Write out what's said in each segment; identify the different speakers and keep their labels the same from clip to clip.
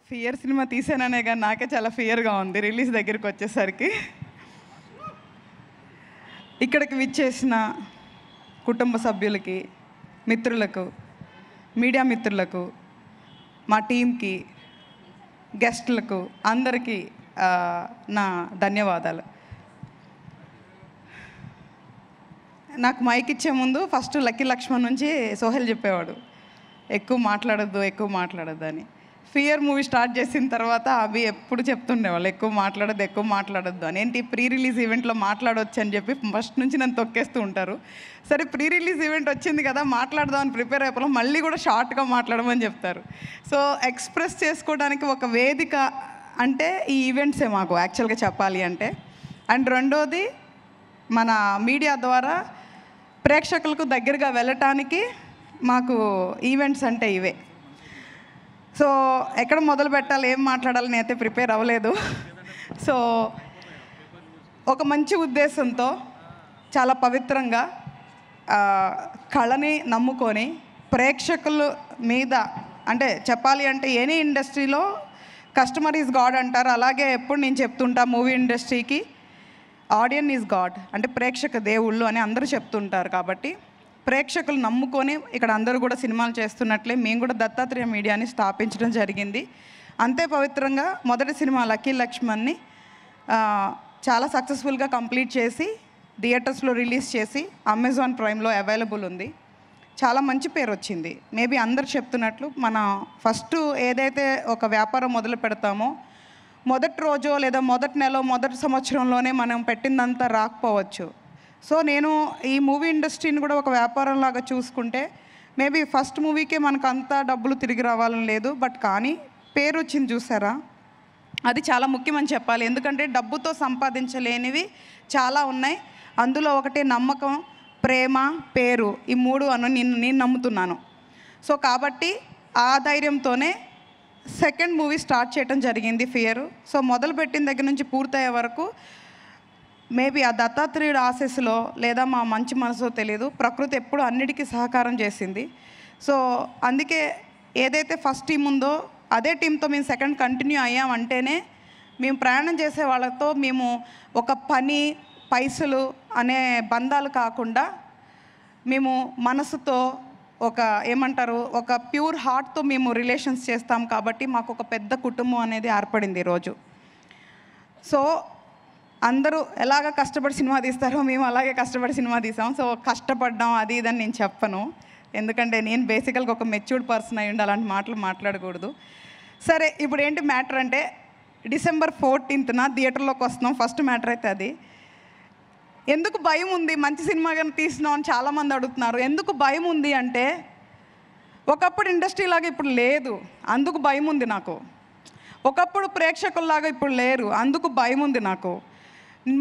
Speaker 1: Fear cinema తీసాననే కానీ నాకే చాలా ఫియర్గా ఉంది రిలీజ్ దగ్గరికి వచ్చేసరికి. ఇక్కడికి విచ్చేసిన కుటుంబ సభ్యులకి, మిత్రులకు, మీడియా మిత్రులకు, మా టీంకి, గెస్టులకు అందరికీ నా ధన్యవాదాలు. నాకు మైక్ ఇచ్చే ముందు ఫస్ట్ లక్కీ లక్ష్మణ్ నుంచి సోహెల్ చెప్పేవాడు, ఎక్కువ మాట్లాడొద్దు అని. ఫియర్ మూవీ స్టార్ట్ చేసిన తర్వాత అవి ఎప్పుడు చెప్తుండేవాళ్ళు, ఎక్కువ మాట్లాడొద్దు అని. ఏంటి ప్రీ రిలీజ్ ఈవెంట్లో మాట్లాడవచ్చు అని చెప్పి ఫస్ట్ నుంచి నన్ను తొక్కేస్తూ ఉంటారు. సరే ప్రీ రిలీజ్ ఈవెంట్ వచ్చింది కదా, మాట్లాడదామని ప్రిపేర్ అయిపోవడం, మళ్ళీ కూడా షార్ట్గా మాట్లాడమని చెప్తారు. సో ఎక్స్ప్రెస్ చేసుకోవడానికి ఒక వేదిక అంటే ఈ ఈవెంట్సే మాకు యాక్చువల్గా చెప్పాలి అంటే. అండ్ రెండోది, మన మీడియా ద్వారా ప్రేక్షకులకు దగ్గరగా వెళ్ళటానికి మాకు ఈవెంట్స్ అంటే ఇవే. సో ఎక్కడ మొదలు పెట్టాలి, ఏం మాట్లాడాలని అయితే ప్రిపేర్ అవ్వలేదు. సో ఒక మంచి ఉద్దేశంతో చాలా పవిత్రంగా కళని నమ్ముకొని ప్రేక్షకుల మీద, అంటే చెప్పాలి అంటే ఎనీ ఇండస్ట్రీలో కస్టమర్ ఈజ్ గాడ్ అంటారు. అలాగే ఎప్పుడు నేను చెప్తుంటా, మూవీ ఇండస్ట్రీకి ఆడియన్స్ ఈజ్ గాడ్, అంటే ప్రేక్షక దేవుళ్ళు అని అందరూ చెప్తుంటారు. కాబట్టి ప్రేక్షకులు నమ్ముకొని ఇక్కడ అందరూ కూడా సినిమాలు చేస్తున్నట్లే మేము కూడా దత్తాత్రేయ మీడియాని స్థాపించడం జరిగింది. అంతే పవిత్రంగా మొదటి సినిమా లక్కీ లక్ష్మణ్ని చాలా సక్సెస్ఫుల్గా కంప్లీట్ చేసి థియేటర్స్లో రిలీజ్ చేసి అమెజాన్ ప్రైమ్లో అవైలబుల్ ఉంది. చాలా మంచి పేరు వచ్చింది. మేబీ అందరు చెప్తున్నట్లు మన ఫస్ట్ ఏదైతే ఒక వ్యాపారం మొదలు పెడతామో మొదటి రోజో లేదా మొదటి నెల మొదటి సంవత్సరంలోనే మనం పెట్టిందంతా రాకపోవచ్చు. సో నేను ఈ మూవీ ఇండస్ట్రీని కూడా ఒక వ్యాపారంలాగా చూసుకుంటే మేబీ ఫస్ట్ మూవీకే మనకు అంతా డబ్బులు తిరిగి రావాలని లేదు, బట్ కానీ పేరు వచ్చింది చూసారా, అది చాలా ముఖ్యమని చెప్పాలి. ఎందుకంటే డబ్బుతో సంపాదించలేనివి చాలా ఉన్నాయి. అందులో ఒకటి నమ్మకం, ప్రేమ, పేరు, ఈ మూడు నేను నమ్ముతున్నాను. సో కాబట్టి ఆ ధైర్యంతోనే సెకండ్ మూవీ స్టార్ట్ చేయడం జరిగింది ఫియర్. సో మొదలుపెట్టిన దగ్గర నుంచి పూర్తయ్యే వరకు మేబీ ఆ దత్తాత్రేయుడు ఆశీస్సులో లేదా మా మంచి మనసులో తెలియదు, ప్రకృతి ఎప్పుడు అన్నిటికీ సహకారం చేసింది. సో అందుకే ఏదైతే ఫస్ట్ టీం ఉందో అదే టీంతో మేము సెకండ్ కంటిన్యూ అయ్యామంటేనే మేము ప్రయాణం చేసే వాళ్ళతో మేము ఒక పని, పైసలు అనే బంధాలు కాకుండా మేము మనసుతో ఒక ఏమంటారు, ఒక ప్యూర్ హార్ట్తో మేము రిలేషన్స్ చేస్తాం. కాబట్టి మాకు ఒక పెద్ద కుటుంబం అనేది ఏర్పడింది ఈరోజు. సో అందరూ ఎలాగ కష్టపడి సినిమా తీస్తారో మేము అలాగే కష్టపడి సినిమా తీసాం. సో కష్టపడ్డాం అది ఇదని నేను చెప్పను, ఎందుకంటే నేను బేసికల్గా ఒక మెచ్యూర్డ్ పర్సన్ అయ్యి ఉండి అలాంటి మాటలు మాట్లాడకూడదు. సరే ఇప్పుడు ఏంటి మ్యాటర్ అంటే, December 14th థియేటర్లోకి వస్తున్నాం. ఫస్ట్ మ్యాటర్ అయితే అది. ఎందుకు భయం ఉంది, మంచి సినిమా కానీ తీసినాం అని చాలామంది అడుగుతున్నారు. ఎందుకు భయం ఉంది అంటే, ఒకప్పుడు ఇండస్ట్రీలాగా ఇప్పుడు లేదు, అందుకు భయం ఉంది నాకు. ఒకప్పుడు ప్రేక్షకుల్లాగా ఇప్పుడు లేరు, అందుకు భయం ఉంది నాకు.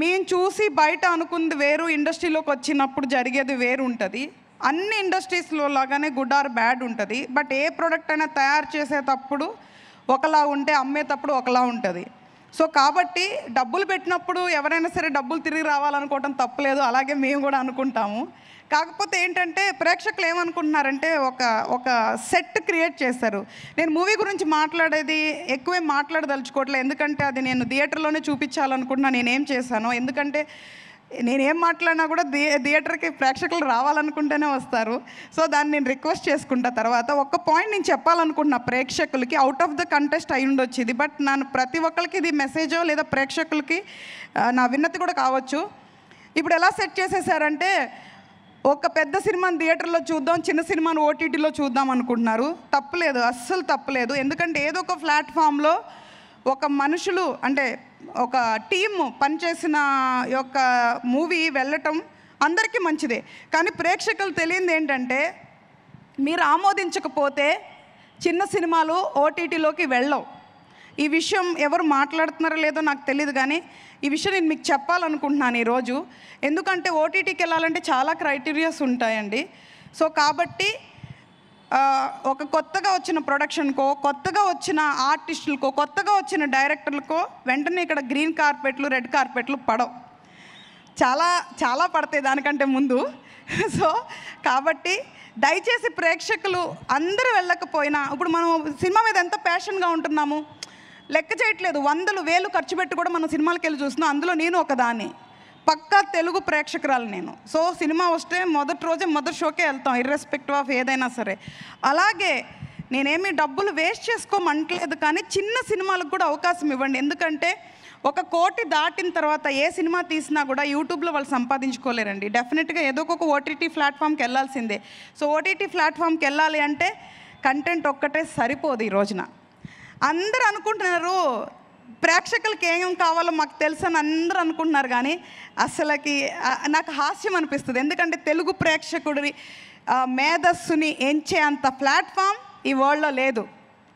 Speaker 1: మేము చూసి బయట అనుకుంది వేరు, ఇండస్ట్రీలోకి వచ్చినప్పుడు జరిగేది వేరు ఉంటుంది. అన్ని ఇండస్ట్రీస్లో లాగానే గుడ్ ఆర్ బ్యాడ్ ఉంటుంది. బట్ ఏ ప్రోడక్ట్ అయినా తయారు చేసేటప్పుడు ఒకలా ఉంటే అమ్మేటప్పుడు ఒకలా ఉంటుంది. సో కాబట్టి డబ్బులు పెట్టినప్పుడు ఎవరైనా సరే డబ్బులు తిరిగి రావాలనుకోవటం తప్పలేదు, అలాగే మేము కూడా అనుకుంటాము. కాకపోతే ఏంటంటే ప్రేక్షకులు ఏమనుకుంటున్నారంటే ఒక సెట్ క్రియేట్ చేస్తారు. నేను మూవీ గురించి మాట్లాడేది ఎక్కువేం మాట్లాడదలుచుకోవట్లేదు, ఎందుకంటే అది నేను థియేటర్లోనే చూపించాలనుకుంటున్నా నేనేం చేశానో. ఎందుకంటే నేనేం మాట్లాడినా కూడా థియేటర్కి ప్రేక్షకులు రావాలనుకుంటేనే వస్తారు. సో దాన్ని నేను రిక్వెస్ట్ చేసుకుంటా. తర్వాత ఒక్క పాయింట్ నేను చెప్పాలనుకుంటున్నా ప్రేక్షకులకి, అవుట్ ఆఫ్ ద కంటెస్ట్ అయి ఉండొచ్చు ఇది, బట్ నేను ప్రతి ఒక్కరికి ఇది మెసేజో లేదా ప్రేక్షకులకి నా విన్నతి కూడా కావచ్చు. ఇప్పుడు ఎలా సెట్ చేసేసారంటే, ఒక పెద్ద సినిమాని థియేటర్లో చూద్దాం, చిన్న సినిమాను ఓటీటీలో చూద్దాం అనుకుంటున్నారు. తప్పులేదు, అస్సలు తప్పులేదు. ఎందుకంటే ఏదో ఒక ప్లాట్ఫామ్లో ఒక మనుషులు అంటే ఒక టీము పనిచేసిన యొక్క మూవీ వెళ్ళటం అందరికీ మంచిదే. కానీ ప్రేక్షకులు తెలియంది ఏంటంటే, మీరు ఆమోదించకపోతే చిన్న సినిమాలు ఓటీటీలోకి వెళ్ళవు. ఈ విషయం ఎవరు మాట్లాడుతున్నారో లేదో నాకు తెలియదు, కానీ ఈ విషయం నేను మీకు చెప్పాలనుకుంటున్నాను ఈరోజు. ఎందుకంటే ఓటీటీకి వెళ్ళాలంటే చాలా క్రైటీరియాస్ ఉంటాయండి. సో కాబట్టి ఒక కొత్తగా వచ్చిన ప్రొడక్షన్కో, కొత్తగా వచ్చిన ఆర్టిస్టులకో, కొత్తగా వచ్చిన డైరెక్టర్లకో వెంటనే ఇక్కడ గ్రీన్ కార్పెట్లు, రెడ్ కార్పెట్లు పడవు. చాలా చాలా పడతాయి దానికంటే ముందు. సో కాబట్టి దయచేసి ప్రేక్షకులు అందరూ వెళ్ళకపోయినా, ఇప్పుడు మనం సినిమా మీద ఎంత ప్యాషన్గా ఉంటున్నాము, లెక్క చేయట్లేదు, 100,000 ఖర్చు పెట్టి కూడా మనం సినిమాలకు వెళ్ళి చూస్తున్నాం. అందులో నేను ఒకదాన్ని, పక్కా తెలుగు ప్రేక్షకురాలు నేను. సో సినిమా వస్తే మొదటి రోజే మొదటి షోకే వెళ్తాం, ఇర్రెస్పెక్టివ్ ఆఫ్ ఏదైనా సరే. అలాగే నేనేమి డబ్బులు వేస్ట్ చేసుకోమంటలేదు, కానీ చిన్న సినిమాలకు కూడా అవకాశం ఇవ్వండి. ఎందుకంటే 1 కోటి దాటిన తర్వాత ఏ సినిమా తీసినా కూడా యూట్యూబ్లో వాళ్ళు సంపాదించుకోలేరండి. డెఫినెట్గా ఏదో ఒక ఓటీటీ ప్లాట్ఫామ్కి వెళ్ళాల్సిందే. సో ఓటీటీ ప్లాట్ఫామ్కి వెళ్ళాలి అంటే కంటెంట్ ఒక్కటే సరిపోదు. ఈ రోజున అందరూ అనుకుంటున్నారు ప్రేక్షకులకి ఏం కావాలో మాకు తెలుసు అని అందరూ అనుకుంటున్నారు, కానీ అసలుకి నాకు హాస్యం అనిపిస్తుంది. ఎందుకంటే తెలుగు ప్రేక్షకుడి మేధస్సుని ఎంచే అంత ప్లాట్ఫామ్ ఈ వరల్డ్లో లేదు.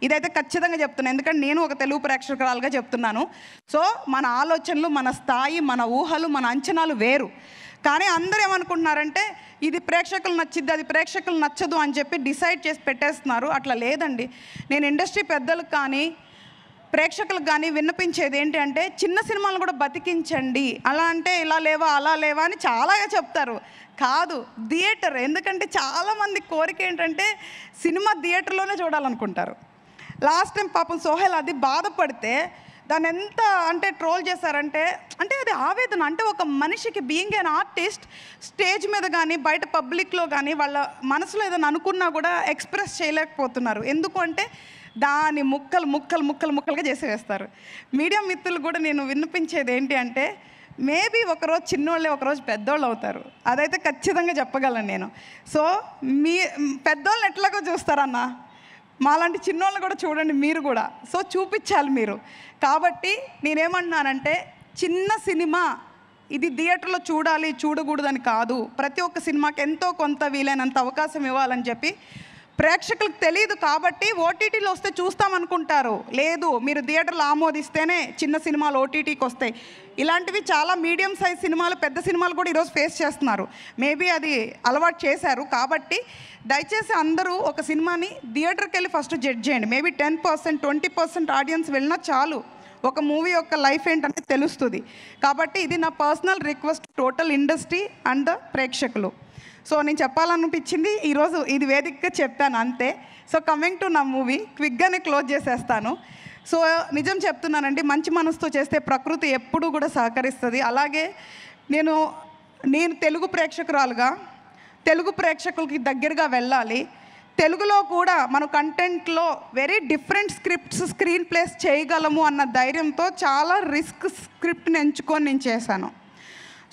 Speaker 1: ఇదైతే ఖచ్చితంగా చెప్తున్నాను, ఎందుకంటే నేను ఒక తెలుగు ప్రేక్షకురాలుగా చెప్తున్నాను. సో మన ఆలోచనలు, మన స్థాయి, మన ఊహలు, మన అంచనాలు వేరు. కానీ అందరూ ఏమనుకుంటున్నారంటే ఇది ప్రేక్షకులు నచ్చిద్ది, అది ప్రేక్షకులు నచ్చదు అని చెప్పి డిసైడ్ చేసి పెట్టేస్తున్నారు. అట్లా లేదండి. నేను ఇండస్ట్రీ పెద్దలకు కానీ ప్రేక్షకులకు కానీ విన్నపించేది ఏంటి అంటే, చిన్న సినిమాలు కూడా బతికించండి. అలా అంటే ఇలా లేవా అలా లేవా అని చాలాగా చెప్తారు. కాదు, థియేటర్. ఎందుకంటే చాలామంది కోరిక ఏంటంటే సినిమా థియేటర్లోనే చూడాలనుకుంటారు. లాస్ట్ టైం పాపం సోహెల్ అది బాధపడితే దాన్ని ఎంత అంటే ట్రోల్ చేశారంటే, అంటే అది ఆవేదన. అంటే ఒక మనిషికి బీయింగ్ అన్ ఆర్టిస్ట్ స్టేజ్ మీద కానీ బయట పబ్లిక్లో కానీ వాళ్ళ మనసులో ఏదైనా అనుకున్నా కూడా ఎక్స్ప్రెస్ చేయలేకపోతున్నారు. ఎందుకు అంటే దాని ముక్కలుగా చేసి వేస్తారు. మీడియా మిత్రులు కూడా నేను వినిపించేది ఏంటి అంటే, మేబీ ఒకరోజు చిన్నోళ్ళే ఒకరోజు పెద్దోళ్ళు అవుతారు. అదైతే ఖచ్చితంగా చెప్పగలను నేను. సో మీ పెద్దోళ్ళని ఎట్లాగో చూస్తారన్న, మాలాంటి చిన్నోళ్ళని కూడా చూడండి మీరు కూడా. సో చూపించాలి మీరు. కాబట్టి నేనేమంటున్నానంటే, చిన్న సినిమా ఇది థియేటర్లో చూడాలి చూడకూడదని కాదు, ప్రతి ఒక్క సినిమాకి ఎంతో కొంత వీలైనంత అవకాశం ఇవ్వాలని చెప్పి ప్రేక్షకులకు తెలియదు. కాబట్టి ఓటీటీలో వస్తే చూస్తామనుకుంటారు. లేదు, మీరు థియేటర్లో ఆమోదిస్తేనే చిన్న సినిమాలు ఓటీటీకి వస్తాయి. ఇలాంటివి చాలా మీడియం సైజ్ సినిమాలు, పెద్ద సినిమాలు కూడా ఈరోజు ఫేస్ చేస్తున్నారు. మేబీ అది అలవాటు చేశారు. కాబట్టి దయచేసి అందరూ ఒక సినిమాని థియేటర్కి వెళ్ళి ఫస్ట్ జడ్జ్ చేయండి. మేబీ 10%, 20% ఆడియన్స్ వెళ్ళినా చాలు, ఒక మూవీ యొక్క లైఫ్ ఏంటంటే తెలుస్తుంది. కాబట్టి ఇది నా personal request total industry and ప్రేక్షకులు. సో నేను చెప్పాలనిపించింది ఈరోజు ఇది వేదికగా చెప్పాను అంతే. సో కమింగ్ టు నా మూవీ, క్విక్గానే క్లోజ్ చేసేస్తాను. సో నిజం చెప్తున్నానండి, మంచి మనసుతో చేస్తే ప్రకృతి ఎప్పుడూ కూడా సహకరిస్తుంది. అలాగే నేను తెలుగు ప్రేక్షకురాలుగా తెలుగు ప్రేక్షకులకి దగ్గరగా వెళ్ళాలి. తెలుగులో కూడా మన కంటెంట్లో వెరీ డిఫరెంట్ స్క్రీన్ ప్లేస్ చేయగలము అన్న ధైర్యంతో చాలా రిస్క్ స్క్రిప్ట్ని ఎంచుకొని నేను చేశాను.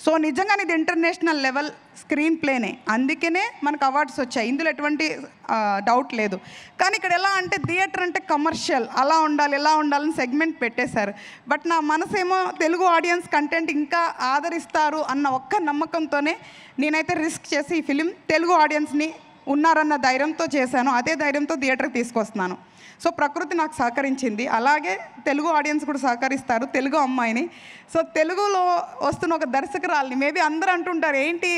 Speaker 1: సో నిజంగా ఇది ఇంటర్నేషనల్ లెవెల్ స్క్రీన్ ప్లేనే, అందుకనే మనకు అవార్డ్స్ వచ్చాయి, ఇందులో ఎటువంటి డౌట్ లేదు. కానీ ఇక్కడ ఎలా అంటే థియేటర్ అంటే కమర్షియల్, అలా ఉండాలి ఇలా ఉండాలని సెగ్మెంట్ పెట్టేశారు. బట్ నా మనసేమో తెలుగు ఆడియన్స్ కంటెంట్ ఇంకా ఆదరిస్తారు అన్న ఒక్క నమ్మకంతోనే నేనైతే రిస్క్ చేసి ఈ ఫిలిం తెలుగు ఆడియన్స్ని ఉన్నారన్న ధైర్యంతో చేశాను. అదే ధైర్యంతో థియేటర్కి తీసుకొస్తున్నాను. సో ప్రకృతి నాకు సహకరించింది, అలాగే తెలుగు ఆడియన్స్ కూడా సహకరిస్తారు, తెలుగు అమ్మాయిని. సో తెలుగులో వస్తున్న ఒక దర్శకురాలిని, మేబీ అందరూ అంటుంటారు ఏంటి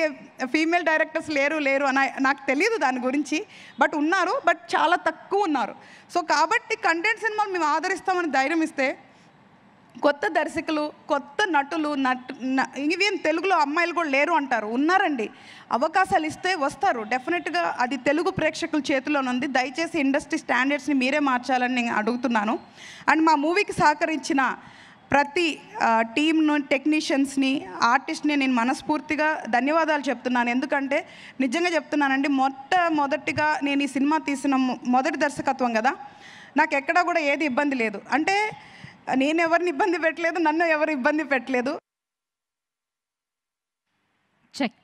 Speaker 1: ఫీమేల్ డైరెక్టర్స్ లేరు అని. నాకు తెలియదు దాని గురించి, బట్ ఉన్నారు, బట్ చాలా తక్కువ ఉన్నారు. సో కాబట్టి కంటెంట్ సినిమాలు మేము ఆదరిస్తామని ధైర్యం ఇస్తే కొత్త దర్శకులు, కొత్త నటులు ఇవేం తెలుగులో అమ్మాయిలు కూడా లేరు అంటారు, ఉన్నారండి. అవకాశాలు ఇస్తే వస్తారు డెఫినెట్గా. అది తెలుగు ప్రేక్షకుల చేతిలోనే ఉంది. దయచేసి ఇండస్ట్రీ స్టాండర్డ్స్ని మీరే మార్చాలని నేను అడుగుతున్నాను. అండ్ మా మూవీకి సహకరించిన ప్రతి టీమ్ను, టెక్నీషియన్స్ని, ఆర్టిస్ట్ని నేను మనస్ఫూర్తిగా ధన్యవాదాలు చెప్తున్నాను. ఎందుకంటే నిజంగా చెప్తున్నానండి, మొదటిగా నేను ఈ సినిమా తీసిన మొదటి దర్శకత్వం కదా, నాకు ఎక్కడా కూడా ఏది ఇబ్బంది లేదు. అంటే నేను ఎవరిని ఇబ్బంది పెట్టలేదు, నన్ను ఎవరు ఇబ్బంది పెట్టలేదు.
Speaker 2: చెక్.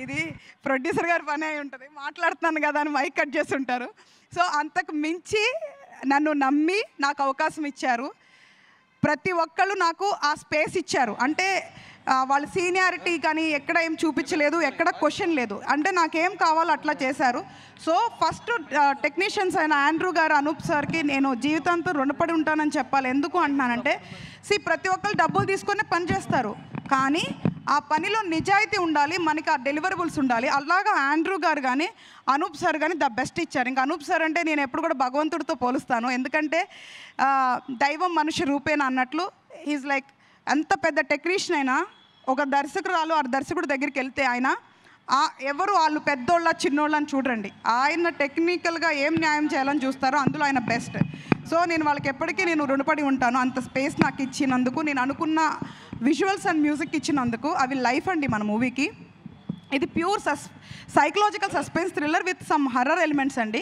Speaker 1: ఇది ప్రొడ్యూసర్ గారి పని అయి ఉంటుంది, మాట్లాడుతున్నాను కదా అని మైక్ కట్ చేసి ఉంటారు. సో అంతకు మించి నన్ను నమ్మి నాకు అవకాశం ఇచ్చారు. ప్రతి ఒక్కళ్ళు నాకు ఆ స్పేస్ ఇచ్చారు. అంటే వాళ్ళ సీనియారిటీ కానీ ఎక్కడ ఏం చూపించలేదు, ఎక్కడ క్వశ్చన్ లేదు. అంటే నాకేం కావాలో అట్లా చేశారు. సో ఫస్ట్ టెక్నీషియన్స్ అయిన ఆండ్రూ గారు, అనూప్ సార్కి నేను జీవితాంతం రుణపడి ఉంటానని చెప్పాలి. ఎందుకు అంటున్నానంటే, ప్రతి ఒక్కరు డబ్బులు తీసుకొని పని చేస్తారు, కానీ ఆ పనిలో నిజాయితీ ఉండాలి, మనకి ఆ డెలివరబుల్స్ ఉండాలి. అలాగా ఆండ్రూ గారు కానీ అనూప్ సార్ కానీ ద బెస్ట్ ఇచ్చారు. ఇంకా అనూప్ సార్ అంటే నేను ఎప్పుడు కూడా భగవంతుడితో పోలుస్తాను. ఎందుకంటే దైవం మనిషి రూపేణ అన్నట్లు ఈజ్ లైక్ ఎంత పెద్ద టెక్నీషియన్ అయినా ఒక దర్శకురాలు ఆ దర్శకుడి దగ్గరికి వెళ్తే ఆయన ఎవరు వాళ్ళు పెద్దోళ్ళ చిన్నోళ్ళని చూడండి, ఆయన టెక్నికల్గా ఏం న్యాయం చేయాలని చూస్తారో అందులో ఆయన బెస్ట్. సో నేను వాళ్ళకి ఎప్పటికీ నేను రుణపడి ఉంటాను, అంత స్పేస్ నాకు ఇచ్చినందుకు, నేను అనుకున్న విజువల్స్ అండ్ మ్యూజిక్ ఇచ్చినందుకు. అవి లైఫ్ అండి మన మూవీకి. ఇది pure psychological suspense thriller with some horror elements అండి.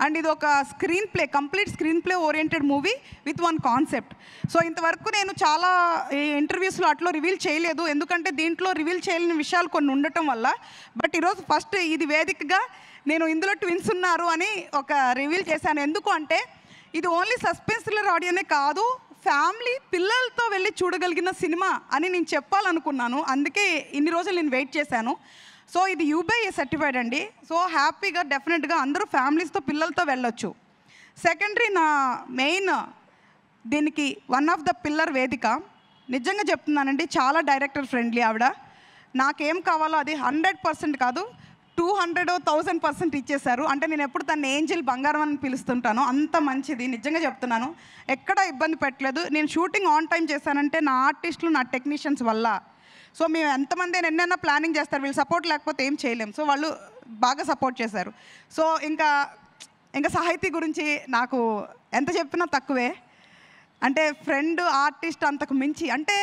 Speaker 1: అండ్ ఇది ఒక complete screen play oriented movie with one concept. So ఇంతవరకు నేను చాలా ఇంటర్వ్యూస్లో అట్లా రివీల్ చేయలేదు, ఎందుకంటే దీంట్లో రివీల్ చేయలేని విషయాలు కొన్ని ఉండటం వల్ల. బట్ ఈరోజు ఫస్ట్ ఇది వేదికగా నేను ఇందులో ట్విన్స్ ఉన్నారు అని ఒక రివీల్ చేశాను. ఎందుకు అంటే ఇది ఓన్లీ సస్పెన్స్ థ్రిల్లర్ ఆడియోనే కాదు, ఫ్యామిలీ పిల్లలతో వెళ్ళి చూడగలిగిన సినిమా అని నేను చెప్పాలనుకున్నాను. అందుకే ఇన్ని రోజులు నేను వెయిట్ చేశాను. సో ఇది UBI సర్టిఫైడ్ అండి. సో హ్యాపీగా డెఫినెట్గా అందరూ ఫ్యామిలీస్తో పిల్లలతో వెళ్ళొచ్చు. సెకండరీ నా మెయిన్ దీనికి వన్ ఆఫ్ ద పిల్లర్ వేదిక. నిజంగా చెప్తున్నానండి, చాలా డైరెక్టర్ ఫ్రెండ్లీ ఆవిడ. నాకేం కావాలో అది 100% కాదు, 200 1000% ఇచ్చేశారు. అంటే నేను ఎప్పుడు తన ఏంజల్ బంగారం అని పిలుస్తుంటాను, అంత మంచిది. నిజంగా చెప్తున్నాను, ఎక్కడ ఇబ్బంది పెట్టలేదు. నేను షూటింగ్ ఆన్ టైం చేశానంటే నా ఆర్టిస్టులు, నా టెక్నీషియన్స్ వల్ల. సో మేము ఎంతమంది ఎన్నైనా ప్లానింగ్ చేస్తారు, వీళ్ళు సపోర్ట్ లేకపోతే ఏం చేయలేం. సో వాళ్ళు బాగా సపోర్ట్ చేశారు. సో ఇంకా సాహితీ గురించి నాకు ఎంత చెప్పినా తక్కువే. అంటే ఫ్రెండ్, ఆర్టిస్ట్ అంతకు మించి, అంటే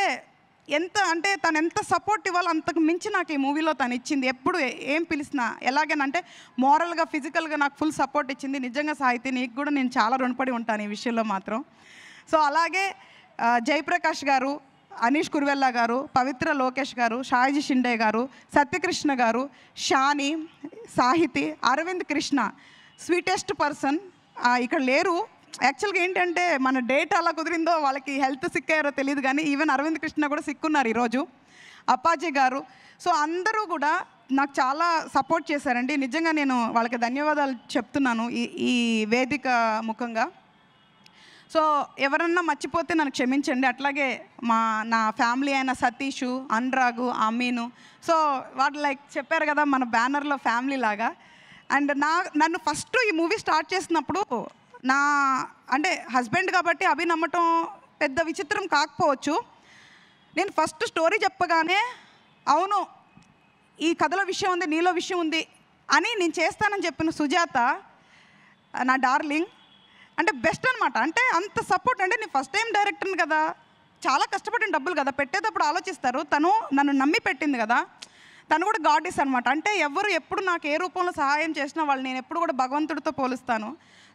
Speaker 1: తను ఎంత సపోర్ట్ ఇవ్వాలో అంతకు మించి నాకు ఈ మూవీలో తను ఇచ్చింది. ఎప్పుడు ఏం పిలిచినా ఎలాగనంటే మోరల్గా, ఫిజికల్గా నాకు ఫుల్ సపోర్ట్ ఇచ్చింది. నిజంగా సాహితీ, నీకు కూడా నేను చాలా రుణపడి ఉంటాను ఈ విషయంలో మాత్రం. సో అలాగే జయప్రకాష్ గారు, అనీష్ కుర్వెల్లా గారు, పవిత్ర లోకేష్ గారు, షాయిజీ షిండే గారు, సత్యకృష్ణ గారు, షాని, సాహితీ, అరవింద్ కృష్ణ, స్వీటెస్ట్ పర్సన్ ఇక్కడ లేరు. యాక్చువల్గా ఏంటంటే మన డేట్ అలా కుదిరిందో, వాళ్ళకి హెల్త్ సిక్ అయ్యారో తెలియదు కానీ ఈవెన్ అరవింద్ కృష్ణ కూడా సిక్కున్నారు ఈరోజు. అప్పాజీ గారు. సో అందరూ కూడా నాకు చాలా సపోర్ట్ చేశారండి. నిజంగా నేను వాళ్ళకి ధన్యవాదాలు చెప్తున్నాను ఈ వేదిక ముఖంగా. సో ఎవరన్నా మర్చిపోతే నన్ను క్షమించండి. అట్లాగే నా ఫ్యామిలీ అయిన సతీషు, అనురాగు, అమీను. సో వాళ్ళు లైక్ చెప్పారు కదా మన బ్యానర్లో ఫ్యామిలీ లాగా. అండ్ నన్ను ఫస్ట్ ఈ మూవీ స్టార్ట్ చేసినప్పుడు అంటే హస్బెండ్ కాబట్టి అభి నమ్మటం పెద్ద విచిత్రం కాకపోవచ్చు. నేను ఫస్ట్ స్టోరీ చెప్పగానే అవును ఈ కథలో విషయం ఉంది, నీలో విషయం ఉంది అని నేను చేస్తానని చెప్పిన సుజాత, నా డార్లింగ్, అంటే బెస్ట్ అనమాట. అంటే అంత సపోర్ట్. అంటే నేను ఫస్ట్ టైం డైరెక్టర్ని కదా, చాలా కష్టపడిన డబ్బులు కదా, పెట్టేటప్పుడు ఆలోచిస్తారు. తను నన్ను నమ్మి పెట్టింది కదా, తను కూడా గాడెస్ అనమాట. అంటే ఎవరు ఎప్పుడు నాకు ఏ రూపంలో సహాయం చేసినా వాళ్ళు నేను ఎప్పుడు కూడా భగవంతుడితో పోలుస్తాను.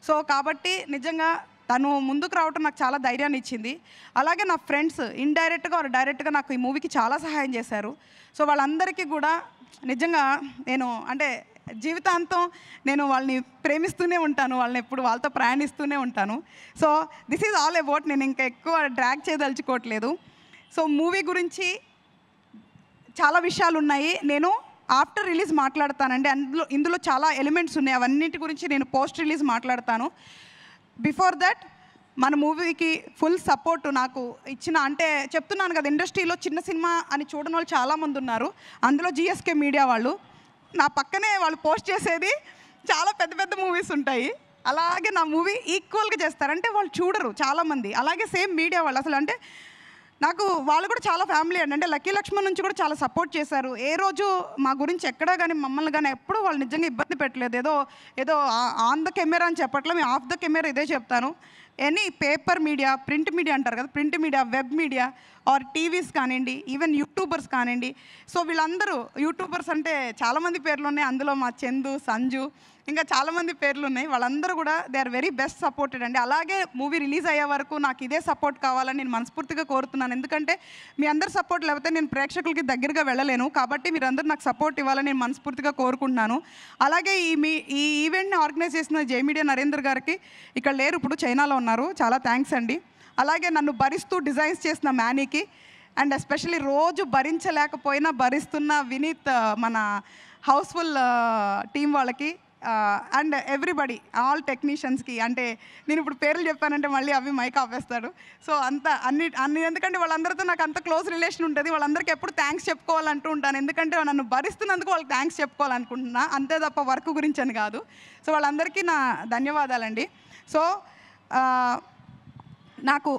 Speaker 1: సో కాబట్టి నిజంగా తను ముందుకు రావటం నాకు చాలా ధైర్యాన్ని ఇచ్చింది. అలాగే నా ఫ్రెండ్స్ ఇండైరెక్ట్గా ఆర్ డైరెక్ట్గా నాకు ఈ మూవీకి చాలా సహాయం చేశారు. సో వాళ్ళందరికీ కూడా నిజంగా నేను అంటే జీవితాంతం నేను వాళ్ళని ప్రేమిస్తూనే ఉంటాను, వాళ్ళని ఎప్పుడు వాళ్ళతో ప్రయాణిస్తూనే ఉంటాను. So this is all about. నేను ఇంకా ఎక్కువ డ్రాగ్ చేయదలుచుకోవట్లేదు. సో మూవీ గురించి చాలా విషయాలు ఉన్నాయి, నేను ఆఫ్టర్ రిలీజ్ మాట్లాడతానండి. ఇందులో చాలా ఎలిమెంట్స్ ఉన్నాయి, అవన్నిటి గురించి నేను పోస్ట్ రిలీజ్ మాట్లాడతాను. బిఫోర్ దట్ మన మూవీకి ఫుల్ సపోర్ట్ నాకు ఇచ్చిన, అంటే చెప్తున్నాను కదా ఇండస్ట్రీలో చిన్న సినిమా అని చూడని వాళ్ళు చాలామంది ఉన్నారు. అందులో GSK మీడియా వాళ్ళు నా పక్కనే వాళ్ళు పోస్ట్ చేసేది చాలా పెద్ద పెద్ద మూవీస్ ఉంటాయి. అలాగే నా మూవీ ఈక్వల్గా చేస్తారు, అంటే వాళ్ళు చూడరు చాలామంది. అలాగే సేమ్ మీడియా వాళ్ళు అసలు అంటే నాకు వాళ్ళు కూడా చాలా ఫ్యామిలీ అండి. అంటే లక్కీ లక్ష్మణ్ నుంచి కూడా చాలా సపోర్ట్ చేశారు. ఏ రోజు మా గురించి ఎక్కడా కానీ మమ్మల్ని కానీ ఎప్పుడు వాళ్ళు నిజంగా ఇబ్బంది పెట్టలేదు. ఏదో ఆన్ ద కెమెరా అని చెప్పట్లే, మేము ఆఫ్ ద కెమెరా ఇదే చెప్తాను. Any paper media, print media అంటారు కదా, print media, web media or TVs కానివ్వండి, ఈవెన్ యూట్యూబర్స్ కానివ్వండి. సో వీళ్ళందరూ యూట్యూబర్స్ అంటే చాలామంది పేర్లు ఉన్నాయి, అందులో మా చందు, సంజు, ఇంకా చాలామంది పేర్లు ఉన్నాయి. వాళ్ళందరూ కూడా they are very best supported అండి. అలాగే మూవీ రిలీజ్ అయ్యే వరకు నాకు ఇదే సపోర్ట్ కావాలని నేను మనస్ఫూర్తిగా కోరుతున్నాను. ఎందుకంటే మీ అందరు సపోర్ట్ లేకపోతే నేను ప్రేక్షకులకి దగ్గరగా వెళ్ళలేను. కాబట్టి మీరందరూ నాకు సపోర్ట్ ఇవ్వాలని నేను మనస్ఫూర్తిగా కోరుకుంటున్నాను. అలాగే ఈ ఈవెంట్ని ఆర్గనైజ్ చేసిన జై మీడియా నరేందర్ గారికి, ఇక్కడ లేరు, ఇప్పుడు చైనాలో ఉన్నారు, చాలా థ్యాంక్స్ అండి. అలాగే నన్ను భరిస్తూ డిజైన్స్ చేసిన మ్యానీకి, అండ్ ఎస్పెషల్లీ రోజు భరించలేకపోయినా భరిస్తున్న వినీత్, మన హౌస్ఫుల్ టీం వాళ్ళకి, అండ్ ఎవ్రీబడి, ఆల్ టెక్నీషియన్స్కి. అంటే నేను ఇప్పుడు పేర్లు చెప్పానంటే మళ్ళీ అవి మైక్ ఆపేస్తాడు. సో అన్ని ఎందుకంటే వాళ్ళందరితో నాకు అంత క్లోజ్ రిలేషన్ ఉంటుంది. వాళ్ళందరికీ ఎప్పుడు థ్యాంక్స్ చెప్పుకోవాలంటూ ఉంటాను, ఎందుకంటే నన్ను భరిస్తున్నందుకు వాళ్ళకి థ్యాంక్స్ చెప్పుకోవాలనుకుంటున్నా, అంతే తప్ప వర్క్ గురించి అని కాదు. సో వాళ్ళందరికీ నా ధన్యవాదాలండి. సో నాకు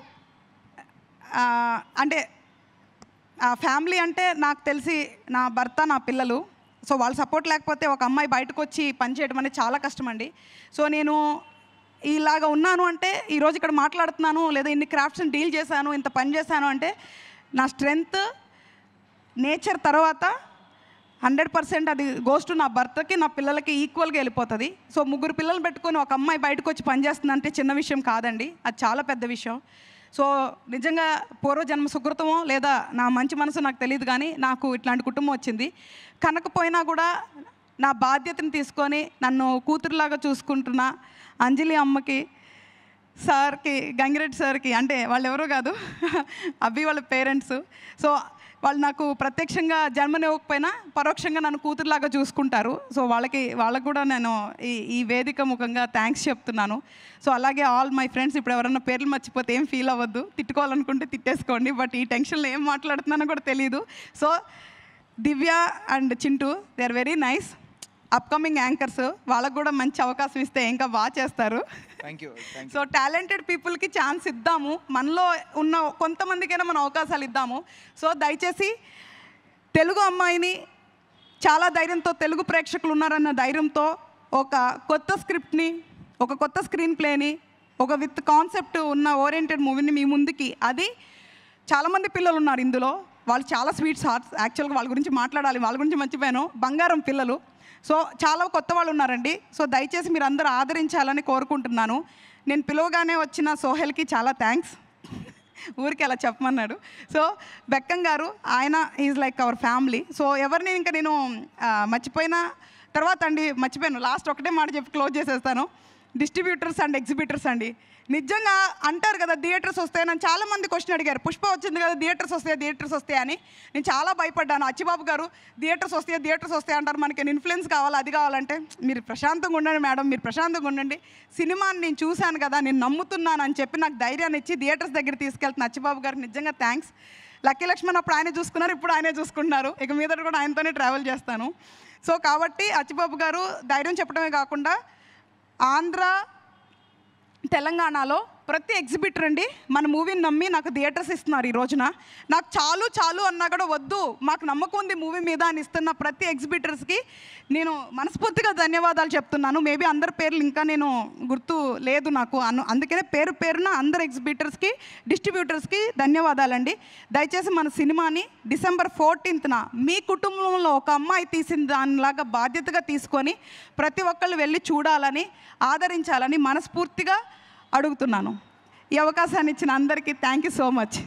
Speaker 1: అంటే ఫ్యామిలీ అంటే నాకు తెలిసి నా భర్త, నా పిల్లలు, సో వాళ్ళ సపోర్ట్ లేకపోతే ఒక అమ్మాయి బయటకు వచ్చి పని చేయడం అనేది చాలా కష్టం అండి. సో నేను ఇలాగ ఉన్నాను అంటే ఈరోజు ఇక్కడ మాట్లాడుతున్నాను, లేదా ఇన్ని క్రాఫ్ట్స్ని డీల్ చేశాను, ఇంత పని చేశాను అంటే నా స్ట్రెంగ్త్ నేచర్ తర్వాత 100% అది గోస్ టు నా భర్తకి, నా పిల్లలకి ఈక్వల్గా వెళ్ళిపోతుంది. సో 3 పిల్లలు పెట్టుకొని ఒక అమ్మాయి బయటకు వచ్చి పనిచేస్తుందంటే చిన్న విషయం కాదండి, అది చాలా పెద్ద విషయం. సో నిజంగా పూర్వజన్మ సుకృతమో లేదా నా మంచి మనసు నాకు తెలియదు, కానీ నాకు ఇట్లాంటి కుటుంబం వచ్చింది. కనకపోయినా కూడా నా బాధ్యతను తీసుకొని నన్ను కూతురులాగా చూసుకుంటున్న అంజలి అమ్మకి, సార్కి, గంగిరెడ్డి సార్కి, అంటే వాళ్ళు ఎవరో కాదు అవి వాళ్ళ పేరెంట్స్. సో వాళ్ళు నాకు ప్రత్యక్షంగా జన్మనివ్వకపోయినా పరోక్షంగా నన్ను కూతురులాగా చూసుకుంటారు. సో వాళ్ళకు కూడా నేను ఈ వేదిక ముఖంగా థ్యాంక్స్ చెప్తున్నాను. సో అలాగే ఆల్ మై ఫ్రెండ్స్, ఇప్పుడు ఎవరన్నా పేర్లు మర్చిపోతే ఏం ఫీల్ అవ్వద్దు, తిట్టుకోవాలనుకుంటే తిట్టేసుకోండి, బట్ ఈ టెన్షన్లో ఏం మాట్లాడుతున్నానో కూడా తెలీదు. So Divya and Chintu, they are very nice upcoming anchors, వాళ్ళకు కూడా మంచి అవకాశం ఇస్తే ఇంకా బాగా చేస్తారు. సో టాలెంటెడ్ పీపుల్కి ఛాన్స్ ఇద్దాము, మనలో ఉన్న కొంతమందికైనా మనం అవకాశాలు ఇద్దాము. సో దయచేసి తెలుగు అమ్మాయిని చాలా ధైర్యంతో, తెలుగు ప్రేక్షకులు ఉన్నారన్న ధైర్యంతో ఒక కొత్త స్క్రిప్ట్ని, ఒక కొత్త స్క్రీన్ ప్లేని, ఒక విత్ కాన్సెప్ట్ ఉన్న ఓరియంటెడ్ మూవీని మీ ముందుకి, అది చాలామంది పిల్లలు ఉన్నారు ఇందులో, వాళ్ళు చాలా స్వీట్స్ హార్ట్స్. యాక్చువల్గా వాళ్ళ గురించి మాట్లాడాలి, వాళ్ళ గురించి మర్చిపోయాను, బంగారం పిల్లలు. సో చాలా కొత్త వాళ్ళు ఉన్నారండి. సో దయచేసి మీరు అందరూ ఆదరించాలని కోరుకుంటున్నాను. నేను పిలవగానే వచ్చిన సోహెల్కి చాలా థ్యాంక్స్, ఊరికి అలా చెప్పమన్నాడు. సో బెక్కం గారు, ఆయన is like our family. So ఎవరిని ఇంకా నేను మర్చిపోయిన తర్వాత అండి, మర్చిపోయాను, లాస్ట్ ఒకటే మాట చెప్పి క్లోజ్ చేసేస్తాను. డిస్ట్రిబ్యూటర్స్ అండ్ ఎగ్జిబిటర్స్ అండి, నిజంగా అంటారు కదా థియేటర్స్ వస్తాయి. నన్ను చాలామంది క్వశ్చన్ అడిగారు, పుష్ప వచ్చింది కదా థియేటర్స్ వస్తాయి అని. నేను చాలా భయపడ్డాను. అచ్చిబాబు గారు థియేటర్స్ వస్తాయి అంటారు, మనకి ఇన్ఫ్లుయెన్స్ కావాలి, అది కావాలంటే మీరు ప్రశాంతంగా ఉండండి మేడం, మీరు ప్రశాంతంగా ఉండండి, సినిమాని నేను చూశాను కదా, నేను నమ్ముతున్నాను అని చెప్పి నాకు ధైర్యాన్ని ఇచ్చి థియేటర్స్ దగ్గర తీసుకెళ్తున్న అచ్చిబాబు గారికి నిజంగా థ్యాంక్స్. లక్కీ లక్ష్మణ్ అప్పుడు ఆయనే చూసుకున్నారు, ఇప్పుడు ఆయనే చూసుకుంటున్నారు, ఇక మీద కూడా ఆయనతోనే ట్రావెల్ చేస్తాను. సో కాబట్టి అచ్చిబాబు గారు ధైర్యం చెప్పడమే కాకుండా ఆంధ్ర తెలంగాణలో ప్రతి ఎగ్జిబిటర్ అండి మన మూవీని నమ్మి నాకు థియేటర్స్ ఇస్తున్నారు. ఈ రోజున నాకు చాలు అన్నా కూడా వద్దు, మాకు నమ్మకం ఉంది మూవీ మీద అని ఇస్తున్న ప్రతి ఎగ్జిబిటర్స్కి నేను మనస్ఫూర్తిగా ధన్యవాదాలు చెప్తున్నాను. మేబీ అందరి పేర్లు ఇంకా నేను గుర్తు లేదు నాకు, అందుకనే పేరున అందరు ఎగ్జిబిటర్స్కి, డిస్ట్రిబ్యూటర్స్కి ధన్యవాదాలండి. దయచేసి మన సినిమాని December 14th మీ కుటుంబంలో ఒక అమ్మాయి తీసిన దానిలాగా బాధ్యతగా తీసుకొని ప్రతి ఒక్కళ్ళు వెళ్ళి చూడాలని, ఆదరించాలని మనస్ఫూర్తిగా అడుగుతున్నాను. ఈ అవకాశాన్ని ఇచ్చిన అందరికీ థ్యాంక్ యూ సో మచ్.